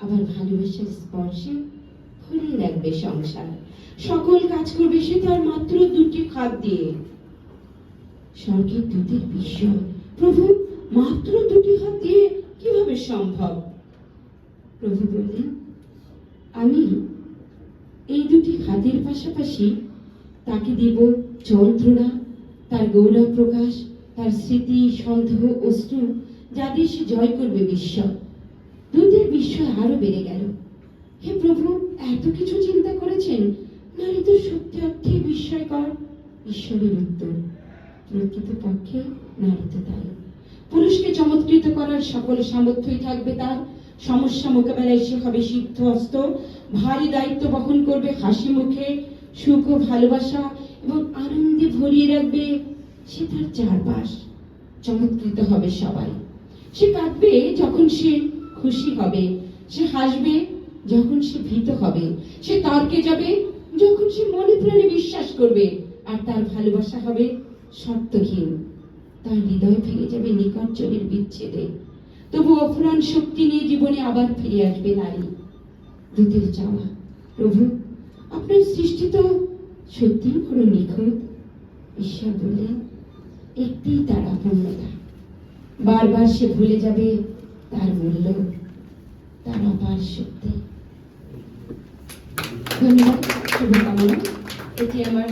আবার ভালোবাসার স্পর্শে ভরিয়ে রাখবে সংসার। সকল কাজ করবে সে তার মাত্র দুটি হাত দিয়ে। স্বর্গের দূতের বিস্ময়, প্রভু মাত্র দুটি হাত দিয়ে কিভাবে সম্ভব? প্রভু বললেন, আমি এই দুটি হাতের পাশাপাশি তাকে দেব যন্ত্রণা, তার গৌরব প্রকাশ, তার স্মৃতি, সন্দেহ, অশ্রু, যাদের সে জয় করবে বিস্ময়। দূতের বিস্ময় আরো বেড়ে গেল। হে প্রভু, এত কিছু চিন্তা করেছেন? নারী তো সত্যি অর্থে বিস্ময়কর। ঈশ্বরের উত্তর, প্রকৃতপক্ষে নারী তো তাই। পুরুষকে চমৎকৃত করার সকল সামর্থ্যই থাকবে তার। সমস্যা মোকাবেলায় সে হবে সিদ্ধহস্ত, ভারী দায়িত্ব বহন করবে হাসি মুখে, সুখ ও ভালোবাসা এবং আনন্দে ভরিয়ে রাখবে সে তার চারপাশ। চমৎকৃত হবে সবাই। সে কাঁদবে যখন সে খুশি হবে, সে হাসবে যখন সে ভীত হবে, সে তর্কে যাবে যখন সে মনে প্রাণে বিশ্বাস করবে, আর তার ভালোবাসা হবে শর্তহীন। তার হৃদয় ভেঙে যাবে নিকট জনের বিচ্ছেদে, তবু অফুরান শক্তি নিয়ে জীবনে আবার ফিরে আসবে নারী। দূতের চাওয়া, প্রভু আপনার সৃষ্টি তো সত্যি বড় নিখুঁত। ঈশ্বর বললেন, একটি তার অপূর্ণতা। বারবার সে ভুলে যাবে তার মূল্য, তার অপার শক্তি। ধন্যবাদ, শুভকামনা। এটি আমার